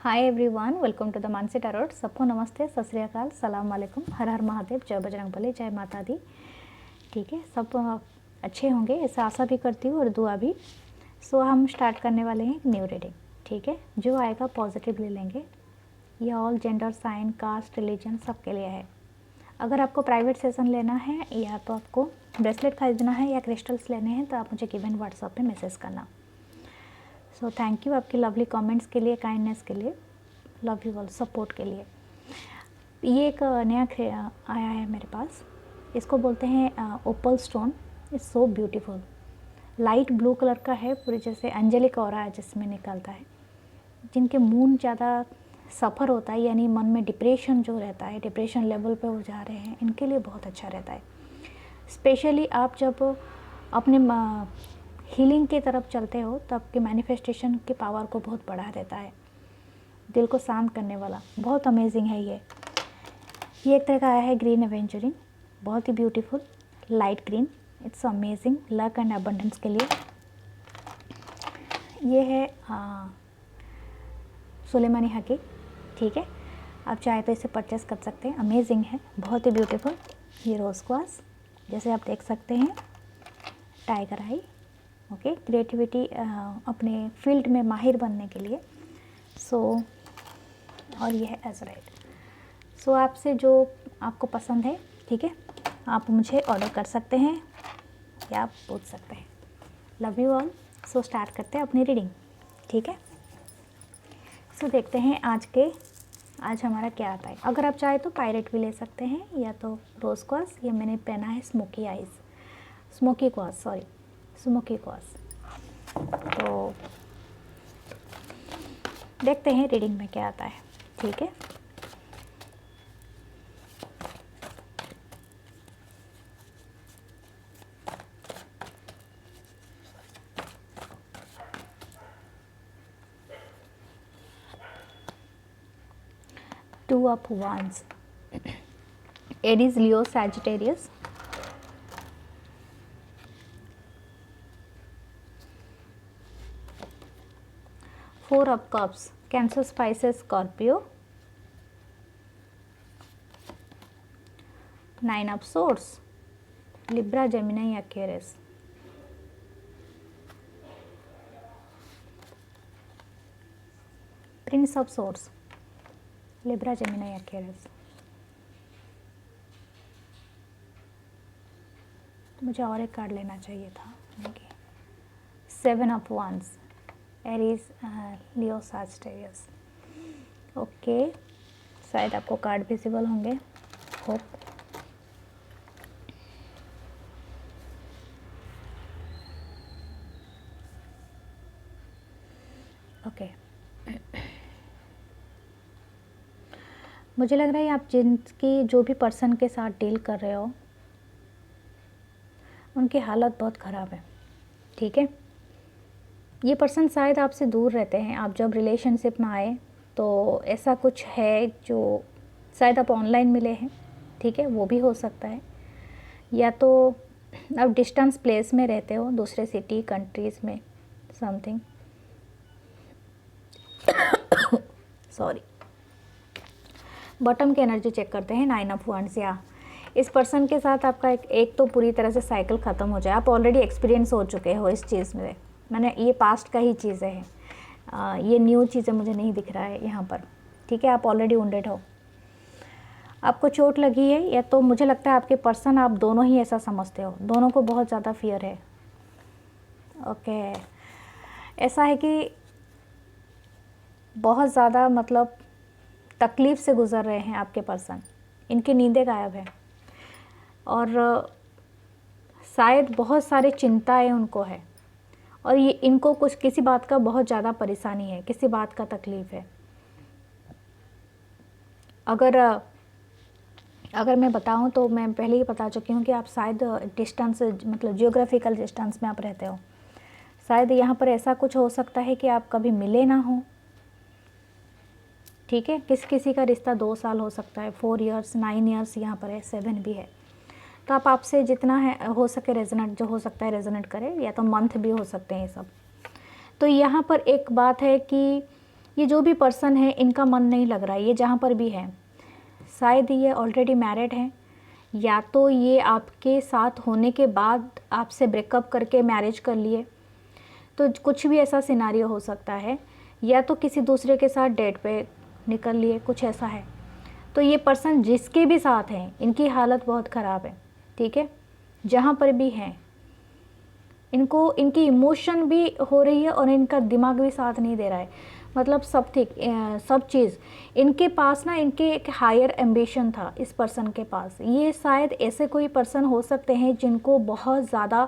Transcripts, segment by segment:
Hi everyone, welcome to the Mansi tarot. सबको नमस्ते, सत श्री अकाल, सलाम वालेकुम, हर हर महादेव, जय बजरंगबली, जय माता दी। ठीक है, सब अच्छे होंगे ऐसा आशा भी करती हूँ और दुआ भी। सो हम स्टार्ट करने वाले हैं एक न्यू रीडिंग। ठीक है, जो आएगा पॉजिटिव ले लेंगे। ये all gender, sign, caste, religion सबके लिए है। अगर आपको प्राइवेट सेशन लेना है या तो आपको ब्रेसलेट खरीदना है या क्रिस्टल्स लेने हैं तो आप मुझे गिवन व्हाट्सएप पे मैसेज करना। सो थैंक यू आपके लवली कमेंट्स के लिए, काइंडनेस के लिए, लव यू ऑल सपोर्ट के लिए। ये एक नया आया है मेरे पास, इसको बोलते हैं opal stone. It's so beautiful, light blue colour का है, पूरी जैसे अंजलिक ऑरा है जिसमें निकलता है। जिनके मूड ज़्यादा सफ़र होता है, यानी मन में डिप्रेशन जो रहता है, डिप्रेशन लेवल पे वो जा रहे हैं, इनके लिए बहुत अच्छा रहता है। स्पेशली आप जब अपने हीलिंग की तरफ चलते हो तो आपके मैनिफेस्टेशन की पावर को बहुत बढ़ा देता है, दिल को शांत करने वाला, बहुत अमेजिंग है ये एक तरह का आया है ग्रीन एवेंचरिंग, बहुत ही beautiful light green. It's amazing luck and abundance के लिए। ये है सुलेमानी हकीक। ठीक है, आप चाहे तो इसे परचेस कर सकते हैं, अमेजिंग है, बहुत ही ब्यूटीफुल। ये रोज़ क्वास, जैसे आप देख सकते हैं, टाइगर आई। ओके, क्रिएटिविटी अपने फील्ड में माहिर बनने के लिए। सो और ये है एज़राइट। सो आपसे जो आपको पसंद है, ठीक है, आप मुझे ऑर्डर कर सकते हैं या आप पूछ सकते हैं। Love you all. So start करते हैं अपनी रीडिंग। ठीक है, सो देखते हैं आज हमारा क्या आता है। अगर आप चाहे तो पायरेट भी ले सकते हैं या तो रोज़ क्वास। ये मैंने पहना है smoky eyes, smoky cos, sorry smoky cos. तो देखते हैं रीडिंग में क्या आता है। ठीक है, two of wands, Aries, Leo, Sagittarius. Four of cups, cancer, spices, Scorpio. Nine of source, Libra, Gemini, Aquarius. Prince of source, Libra, Gemini, Aquarius. मुझे और एक कार्ड लेना चाहिए था। Seven of wands, Aries, Leo, Sagittarius. Okay, शायद आपको card visible होंगे, hope. Okay, मुझे लग रहा है आप जिनकी जो भी पर्सन के साथ डील कर रहे हो उनकी हालत बहुत ख़राब है। ठीक है, ये पर्सन शायद आपसे दूर रहते हैं। आप जब रिलेशनशिप में आए तो ऐसा कुछ है जो शायद आप ऑनलाइन मिले हैं। ठीक है, वो भी हो सकता है, या तो आप डिस्टेंस प्लेस में रहते हो, दूसरे सिटी, कंट्रीज़ में, समथिंग। सॉरी, बॉटम की एनर्जी चेक करते हैं। नाइन ऑफ वांड्स, या इस पर्सन के साथ आपका एक तो पूरी तरह से साइकिल ख़त्म हो जाए। आप ऑलरेडी एक्सपीरियंस हो चुके हो इस चीज़ में, मैंने ये पास्ट का ही चीज़ें हैं, ये न्यू चीज़ें मुझे नहीं दिख रहा है यहाँ पर। ठीक है, आप ऑलरेडी वुंडेड हो, आपको चोट लगी है, या तो मुझे लगता है आपके पर्सन, आप दोनों ही ऐसा समझते हो, दोनों को बहुत ज़्यादा फियर है। ओके, ऐसा है कि बहुत ज़्यादा मतलब तकलीफ़ से गुज़र रहे हैं आपके पर्सन, इनकी नींदें गायब है और शायद बहुत सारी चिंताएं उनको है, और ये इनको कुछ किसी बात का बहुत ज़्यादा परेशानी है, किसी बात का तकलीफ़ है। अगर मैं बताऊं तो मैं पहले ही बता चुकी हूं कि आप शायद डिस्टेंस, मतलब जियोग्राफिकल डिस्टेंस में आप रहते हो। शायद यहाँ पर ऐसा कुछ हो सकता है कि आप कभी मिले ना हो। ठीक है, किसी का रिश्ता 2 साल हो सकता है, 4 इयर्स, 9 इयर्स यहाँ पर है, 7 भी है। तो आप आपसे जितना है हो सके रेजोनेट, जो हो सकता है रेजोनेट करें, या तो मंथ भी हो सकते हैं ये सब। तो यहाँ पर एक बात है कि ये जो भी पर्सन है इनका मन नहीं लग रहा है, ये जहाँ पर भी है शायद ये ऑलरेडी मैरिड हैं, या तो ये आपके साथ होने के बाद आपसे ब्रेकअप करके मैरिज कर लिए, तो कुछ भी ऐसा सिनारियो हो सकता है, या तो किसी दूसरे के साथ डेट पे निकल लिए, कुछ ऐसा है। तो ये पर्सन जिसके भी साथ हैं इनकी हालत बहुत ख़राब है, ठीक है, जहाँ पर भी हैं इनको इनकी इमोशन भी हो रही है और इनका दिमाग भी साथ नहीं दे रहा है, मतलब सब ठीक सब चीज़ इनके पास ना, इनके एक हायर एम्बिशन था इस पर्सन के पास। ये शायद ऐसे कोई पर्सन हो सकते हैं जिनको बहुत ज़्यादा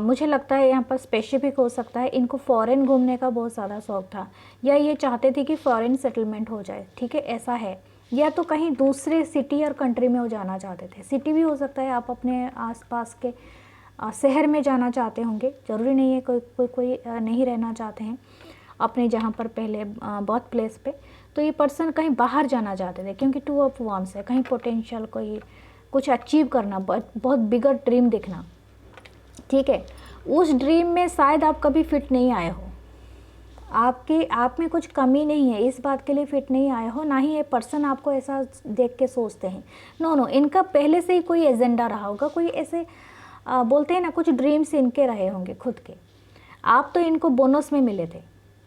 मुझे लगता है यहाँ पर स्पेसिफिक हो सकता है, इनको फॉरेन घूमने का बहुत ज़्यादा शौक़ था, या ये चाहते थे कि फॉरेन सेटलमेंट हो जाए, ठीक है, ऐसा है। या तो कहीं दूसरे सिटी और कंट्री में वो जाना चाहते थे, सिटी भी हो सकता है, आप अपने आसपास के शहर में जाना चाहते होंगे, ज़रूरी नहीं है कोई नहीं रहना चाहते हैं अपने जहाँ पर पहले बहुत प्लेस पे। तो ये पर्सन कहीं बाहर जाना चाहते थे, क्योंकि 2 ऑफ वांड्स है, कहीं पोटेंशियल कोई कुछ अचीव करना, बहुत बिगर ड्रीम दिखना, ठीक है। उस ड्रीम में शायद आप कभी फिट नहीं आए हो, आप में कुछ कमी नहीं है, इस बात के लिए फिट नहीं आए हो, ना ही ये पर्सन आपको ऐसा देख के सोचते हैं। नो, इनका पहले से ही कोई एजेंडा रहा होगा, कोई ऐसे बोलते हैं ना, कुछ ड्रीम्स इनके रहे होंगे खुद के, आप तो इनको बोनस में मिले थे।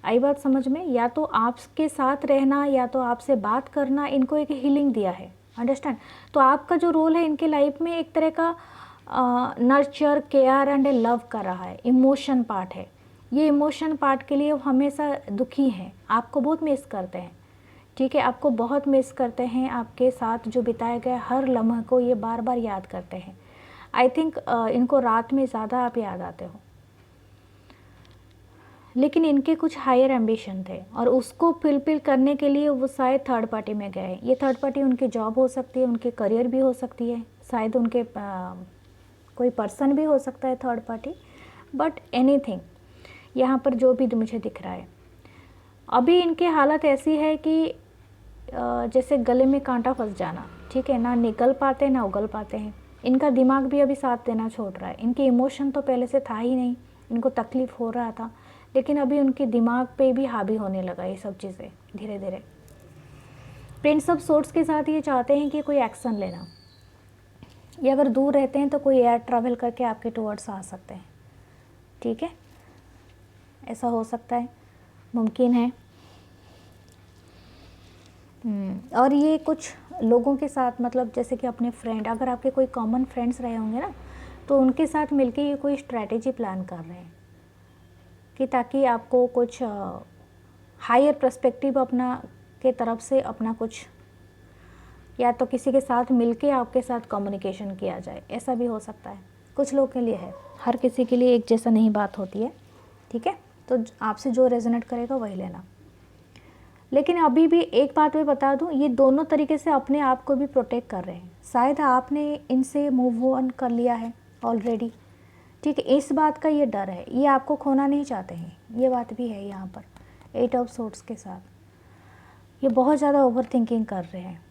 आई बात समझ में? या तो आपके साथ रहना या तो आपसे बात करना इनको एक हीलिंग दिया है, अंडरस्टैंड। तो आपका जो रोल है इनके लाइफ में एक तरह का नर्चर, केयर एंड लव कर रहा है, इमोशन पार्ट है। ये इमोशन पार्ट के लिए वो हमेशा दुखी हैं, आपको बहुत मिस करते हैं, ठीक है, आपको बहुत मिस करते हैं, आपके साथ जो बिताए गए हर लम्हे को ये बार बार याद करते हैं। आई थिंक इनको रात में ज़्यादा आप याद आते हो, लेकिन इनके कुछ हायर एम्बिशन थे और उसको फुलफिल करने के लिए वो शायद थर्ड पार्टी में गए। ये थर्ड पार्टी उनकी जॉब हो सकती है, उनके करियर भी हो सकती है, शायद उनके कोई पर्सन भी हो सकता है थर्ड पार्टी, बट एनीथिंग यहाँ पर जो भी मुझे दिख रहा है, अभी इनकी हालत ऐसी है कि जैसे गले में कांटा फंस जाना, ठीक है, ना निकल पाते ना उगल पाते हैं। इनका दिमाग भी अभी साथ देना छोड़ रहा है, इनके इमोशन तो पहले से था ही नहीं, इनको तकलीफ़ हो रहा था, लेकिन अभी उनके दिमाग पे भी हावी होने लगा ये सब चीज़ें धीरे धीरे। प्रिंस ऑफ सोर्ड्स के साथ ये चाहते हैं कि कोई एक्शन लेना, ये अगर दूर रहते हैं तो कोई एयर ट्रैवल करके आपके टुवर्ड्स आ सकते हैं, ठीक है, ऐसा हो सकता है, मुमकिन है। और ये कुछ लोगों के साथ, मतलब जैसे कि अपने फ्रेंड, अगर आपके कोई कॉमन फ्रेंड्स रहे होंगे ना, तो उनके साथ मिलके ये कोई स्ट्रैटेजी प्लान कर रहे हैं कि ताकि आपको कुछ हायर पर्सपेक्टिव अपना के तरफ से अपना कुछ, या तो किसी के साथ मिलके आपके साथ कम्युनिकेशन किया जाए, ऐसा भी हो सकता है। कुछ लोग के लिए है, हर किसी के लिए एक जैसा नहीं बात होती है, ठीक है, तो आपसे जो रेजोनेट करेगा वही लेना। लेकिन अभी भी एक बात मैं बता दूं, ये दोनों तरीके से अपने आप को भी प्रोटेक्ट कर रहे हैं। शायद आपने इनसे मूव ऑन कर लिया है ऑलरेडी, ठीक है, इस बात का ये डर है, ये आपको खोना नहीं चाहते हैं, ये बात भी है यहाँ पर 8 ऑफ सोर्ड्स के साथ। ये बहुत ज़्यादा ओवर थिंकिंग कर रहे हैं।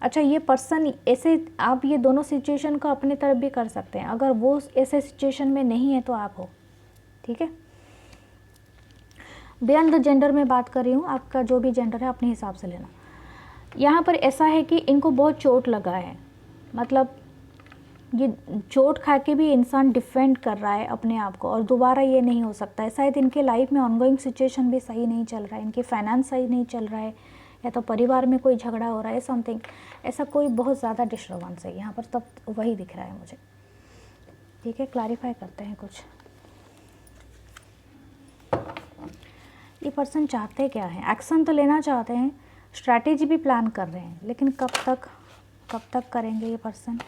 अच्छा, ये पर्सन ऐसे, आप ये दोनों सिचुएशन को अपने तरफ भी कर सकते हैं, अगर वो ऐसे सिचुएशन में नहीं है तो आप हो, ठीक है। बियॉन्ड द जेंडर में बात कर रही हूँ, आपका जो भी जेंडर है अपने हिसाब से लेना। यहाँ पर ऐसा है कि इनको बहुत चोट लगा है, मतलब ये चोट खा के भी इंसान डिफेंड कर रहा है अपने आप को, और दोबारा ये नहीं हो सकता है। शायद इनके लाइफ में ऑनगोइंग सिचुएशन भी सही नहीं चल रहा है, इनके फाइनेंस सही नहीं चल रहा है, या तो परिवार में कोई झगड़ा हो रहा है, समथिंग ऐसा कोई बहुत ज़्यादा डिस्टर्बेंस है यहाँ पर, तब वही दिख रहा है मुझे, ठीक है। क्लैरिफाई करते हैं कुछ, ये पर्सन चाहते क्या हैं? एक्शन तो लेना चाहते हैं, स्ट्रैटेजी भी प्लान कर रहे हैं, लेकिन कब तक करेंगे ये पर्सन?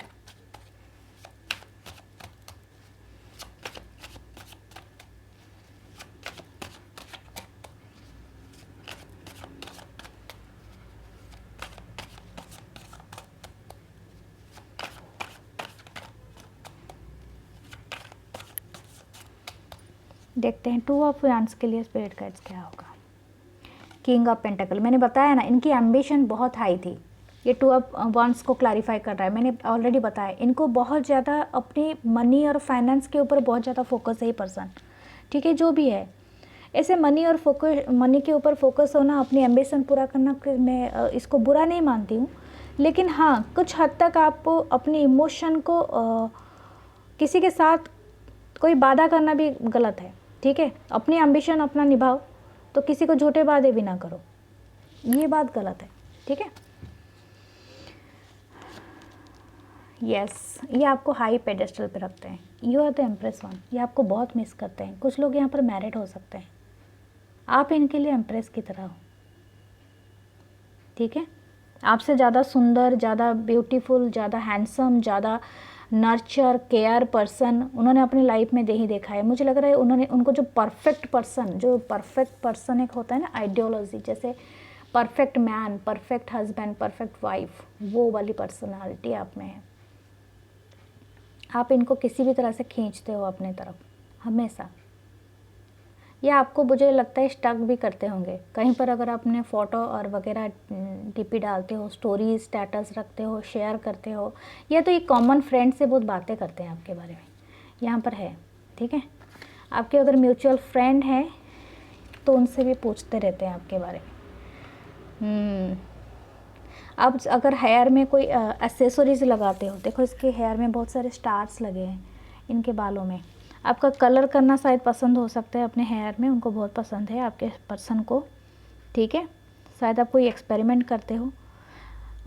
देखते हैं 2 ऑफ वांड्स के लिए स्पिरिट गाइड्स क्या होगा। किंग ऑफ पेंटिकल, मैंने बताया ना, इनकी एम्बिशन बहुत हाई थी। ये 2 ऑफ वांड्स को क्लैरिफाई कर रहा है, मैंने ऑलरेडी बताया, इनको बहुत ज़्यादा अपनी मनी और फाइनेंस के ऊपर बहुत ज़्यादा फोकस है ये पर्सन, ठीक है, जो भी है। ऐसे मनी के ऊपर फोकस होना, अपनी एम्बिशन पूरा करना, मैं इसको बुरा नहीं मानती हूँ, लेकिन हाँ कुछ हद तक आपको अपने इमोशन को किसी के साथ कोई वादा करना भी गलत है, ठीक है। अपनी एम्बिशन अपना निभाओ, तो किसी को झूठे वादे भी ना करो, ये बात गलत है, ठीक है। यस, ये आपको हाई पेडेस्टल पे रखते हैं, you are the empress one, ये आपको बहुत मिस करते हैं। कुछ लोग यहाँ पर मैरिड हो सकते हैं, आप इनके लिए एम्प्रेस की तरह हो, ठीक है। आपसे ज़्यादा सुंदर, ज़्यादा ब्यूटीफुल, ज़्यादा हैंडसम, ज़्यादा नर्चर केयर पर्सन उन्होंने अपनी लाइफ में नहीं देखा है। मुझे लग रहा है उनको जो परफेक्ट पर्सन एक होता है ना, आइडियोलॉजी, जैसे perfect man, perfect husband, perfect wife, वो वाली पर्सनालिटी आप में है। आप इनको किसी भी तरह से खींचते हो अपने तरफ हमेशा, या आपको मुझे लगता है स्टक भी करते होंगे कहीं पर। अगर आपने फ़ोटो और वगैरह डीपी डालते हो, स्टोरी स्टेटस रखते हो, शेयर करते हो, या तो ये कॉमन फ्रेंड से बहुत बातें करते हैं आपके बारे में, यहाँ पर है, ठीक है। आपके अगर म्यूचुअल फ्रेंड हैं तो उनसे भी पूछते रहते हैं आपके बारे में। आप अगर हेयर में कोई एक्सेसरीज लगाते हो, देखो इसके हेयर में बहुत सारे स्टार्स लगे हैं, इनके बालों में। आपका कलर करना शायद पसंद हो सकता है अपने हेयर में, उनको बहुत पसंद है आपके पर्सन को, ठीक है। शायद आप कोई एक्सपेरिमेंट करते हो,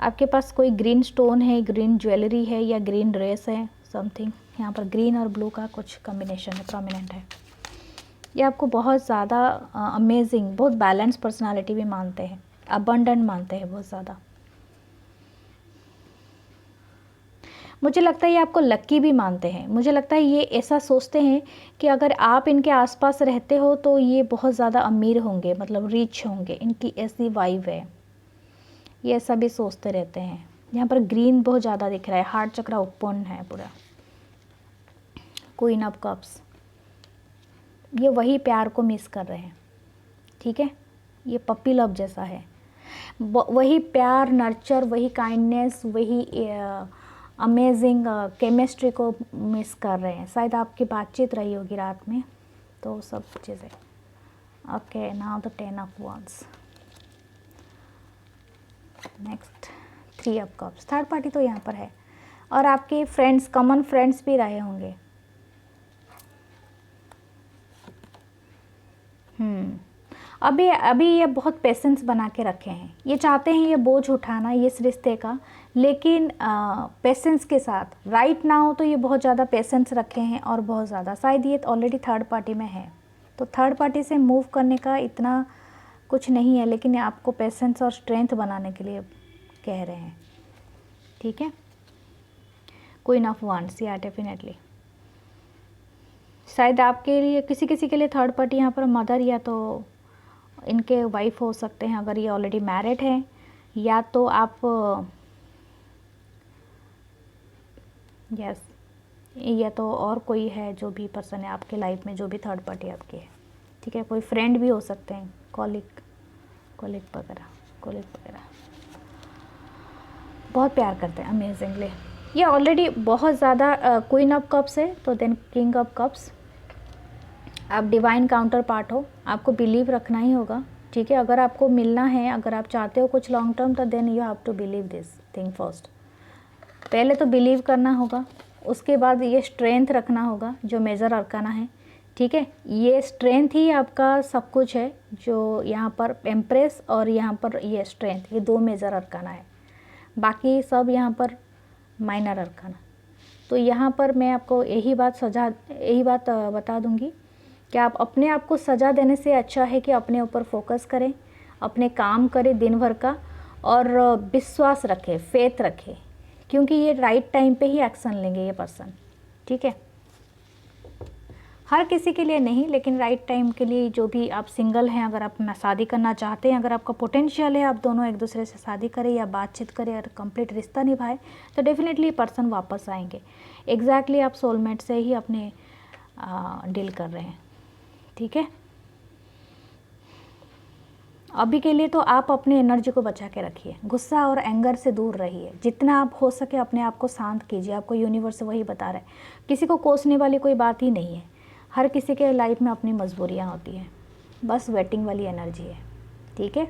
आपके पास कोई ग्रीन स्टोन है, ग्रीन ज्वेलरी है, या ग्रीन ड्रेस है, समथिंग। यहाँ पर ग्रीन और ब्लू का कुछ कॉम्बिनेशन है, प्रोमिनेंट है। ये आपको बहुत ज़्यादा अमेजिंग, बहुत बैलेंस पर्सनालिटी भी मानते हैं, अबंडेंट मानते हैं बहुत ज़्यादा। मुझे लगता है ये आपको लक्की भी मानते हैं। मुझे लगता है ये ऐसा सोचते हैं कि अगर आप इनके आसपास रहते हो तो ये बहुत ज़्यादा अमीर होंगे, मतलब रिच होंगे, इनकी ऐसी वाइब है, ये ऐसा भी सोचते रहते हैं। यहाँ पर ग्रीन बहुत ज़्यादा दिख रहा है, हार्ट चक्र ओपन है पूरा, क्वीन ऑफ कप्स। ये वही प्यार को मिस कर रहे हैं, ठीक है। ये पप्पी लव जैसा है, वही प्यार, नर्चर, वही काइंडनेस, वही अमेजिंग केमिस्ट्री को मिस कर रहे हैं। शायद आपकी बातचीत रही होगी रात में, तो सब चीज़ें। Okay, now the 10 of wands। Next 3 of cups. Third party तो यहाँ पर है, और आपके फ्रेंड्स, कॉमन फ्रेंड्स भी रहे होंगे। अभी ये बहुत पेशेंस बना के रखे हैं, ये चाहते हैं ये बोझ उठाना ये इस रिश्ते का, लेकिन पेशेंस के साथ। राइट नाउ तो ये बहुत ज़्यादा पेशेंस रखे हैं, और बहुत ज़्यादा, शायद ये ऑलरेडी थर्ड पार्टी में है, तो थर्ड पार्टी से मूव करने का इतना कुछ नहीं है, लेकिन आपको पेशेंस और स्ट्रेंथ बनाने के लिए कह रहे हैं, ठीक है। क्वीन ऑफ wands, या डेफिनेटली शायद आपके लिए, किसी के लिए थर्ड पार्टी यहाँ पर मदर या तो इनके वाइफ हो सकते हैं, अगर ये ऑलरेडी मैरिड हैं, या तो आप यस, या तो और कोई है जो भी पर्सन है आपके लाइफ में, जो भी थर्ड पार्टी आपकी है, ठीक है। कोई फ्रेंड भी हो सकते हैं, कॉलिग वगैरह। बहुत प्यार करते हैं अमेजिंगली। ये ऑलरेडी बहुत ज़्यादा क्वीन ऑफ कप्स है, तो देन किंग ऑफ कप्स। आप डिवाइन काउंटर पार्ट हो, आपको बिलीव रखना ही होगा, ठीक है। अगर आपको मिलना है, अगर आप चाहते हो कुछ लॉन्ग टर्म, तो then you have to believe this thing first. पहले तो बिलीव करना होगा, उसके बाद ये स्ट्रेंथ रखना होगा, जो मेजर अरकाना है, ठीक है। ये स्ट्रेंथ ही आपका सब कुछ है, जो यहाँ पर एम्प्रेस और यहाँ पर ये स्ट्रेंथ, ये 2 मेजर अरकाना है, बाकी सब यहाँ पर माइनर अरकाना। तो यहाँ पर मैं आपको यही बात बता दूंगी कि आप अपने आप को सज़ा देने से अच्छा है कि अपने ऊपर फोकस करें, अपने काम करें दिन भर का, और विश्वास रखें, फेथ रखें, क्योंकि ये राइट टाइम पे ही एक्शन लेंगे ये पर्सन, ठीक है। हर किसी के लिए नहीं, लेकिन राइट टाइम के लिए, जो भी आप सिंगल हैं, अगर आप शादी करना चाहते हैं, अगर आपका पोटेंशियल है, आप दोनों एक दूसरे से शादी करें या बातचीत करें और कंप्लीट रिश्ता निभाए, तो डेफिनेटली पर्सन वापस आएंगे। एग्जैक्टली आप सोलमेट से ही अपने डील कर रहे हैं, ठीक है। अभी के लिए तो आप अपनी एनर्जी को बचा के रखिए, गुस्सा और एंगर से दूर रहिए, जितना आप हो सके अपने आप को शांत कीजिए। आपको यूनिवर्स वही बता रहा है, किसी को कोसने वाली कोई बात ही नहीं है, हर किसी के लाइफ में अपनी मजबूरियां होती हैं, बस वेटिंग वाली एनर्जी है, ठीक है।